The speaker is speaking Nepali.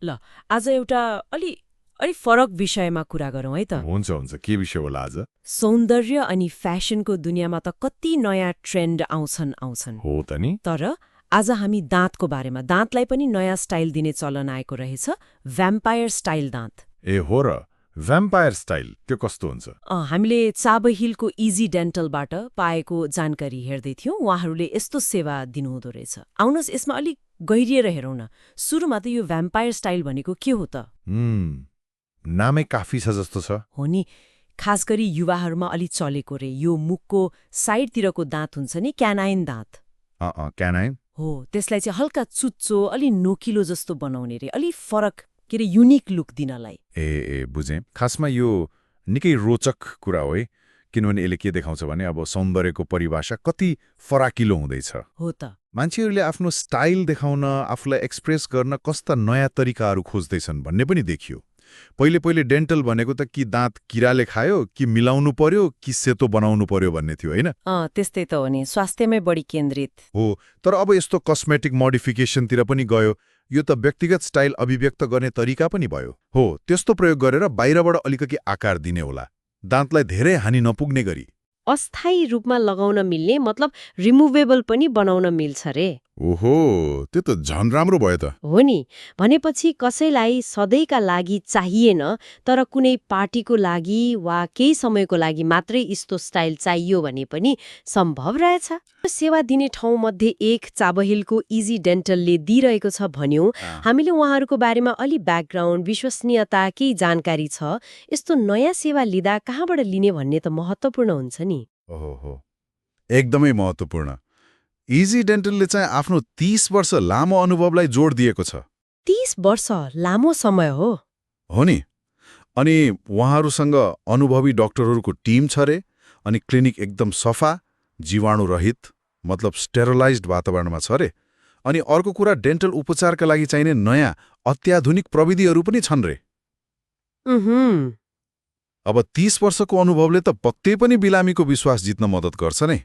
ल आज एउटा अलि अलि फरक विषयमा कुरा गरौँ है त। हुन्छ के विषय होला आज? सौन्दर्य अनि फ्यासनको दुनियाँमा त कति नयाँ ट्रेन्ड आउँछन्। हो त नि। तर आज हामी दाँतको बारेमा, दाँतलाई पनि नयाँ स्टाइल दिने चलन आएको रहेछ, भ्याम्पायर स्टाइल दाँत। ए हो र, भ्याम्पायर स्टाइल त्यो कस्तो हुन्छ? हामीले चाबो हिलको इजी डेन्टलबाट पाएको जानकारी हेर्दै थियौँ। उहाँहरूले यस्तो सेवा दिनुहुँदो रहेछ। आउनुहोस् यसमा अलिक गहिरिएर हेरौँ न। सुरुमा त यो भ्याम्पायर स्टाइल भनेको के हो त? नामै काफी छ जस्तो छ। हो नि, खास गरी युवाहरूमा अलि चलेको रे यो मुखको साइडतिरको दाँत हुन्छ नि, क्यानाइन दाँत। क्यानाइन हो, त्यसलाई चाहिँ हल्का चुच्चो अलि नोकिलो जस्तो बनाउने रे, अलि फरक युनिक लुक दिनलाई। ए बुझेँ। खासमा यो निकै रोचक कुरा हो है, किनभने यसले के देखाउँछ भने अब सौन्दर्यको परिभाषा कति फराकिलो हुँदैछ। हो त। मान्छेहरूले आफ्नो स्टाइल देखाउन, आफूलाई एक्सप्रेस गर्न कस्ता नयाँ तरिकाहरू खोज्दैछन् भन्ने पनि देखियो। पहिले डेन्टल भनेको त कि दाँत किराले खायो, कि मिलाउनु पर्यो, कि सेतो बनाउनु पर्यो भन्ने थियो होइन? त्यस्तै त हो नि, स्वास्थ्यमै बढी केन्द्रित हो। तर अब यस्तो कस्मेटिक मोडिफिकेसनतिर पनि गयो। यो त व्यक्तिगत स्टाइल अभिव्यक्त गर्ने तरिका पनि भयो। हो, त्यस्तो प्रयोग गरेर बाहिरबाट अलिकति आकार दिने होला, दाँतलाई धेरै हानि नपुग्ने गरी। अस्थायी रूपमा लगाउन मिल्ने, मतलब रिमुभेबल पनि बनाउन मिल्छ रे। ओहो, त्यो त झन् राम्रो भयो त। हो नि, भनेपछि कसैलाई सधैँका लागि चाहिएन, तर कुनै पार्टीको लागि वा केही समयको लागि मात्रै यस्तो स्टाइल चाहियो भने पनि सम्भव रहेछ। सेवा दिने ठाउँमध्ये एक चाबो हिलको इजी डेन्टलले दिइरहेको छ भन्यौं। हामीले उहाँहरूको बारेमा अलि ब्याकग्राउन्ड, विश्वसनीयता, केही जानकारी छ। यस्तो नयाँ सेवा लिँदा कहाँबाट लिने भन्ने त महत्त्वपूर्ण हुन्छ नि। ओहो, एकदमै महत्त्वपूर्ण। इजी डेन्टलले चाहिँ आफ्नो 30 वर्ष लामो अनुभवलाई जोड दिएको छ। 30 वर्ष लामो समय हो। हो नि। अनि उहाँहरूसँग अनुभवी डाक्टरहरूको टिम छ रे, अनि क्लिनिक एकदम सफा, जीवाणुरहित, मतलब स्टेरलाइज्ड वातावरणमा छ रे। अनि अर्को कुरा, डेन्टल उपचारका लागि चाहिने नयाँ अत्याधुनिक प्रविधिहरू पनि छन् रे। अब 30 वर्षको अनुभवले त पक्कै पनि बिरामीको विश्वास जित्न मद्दत गर्छ नै।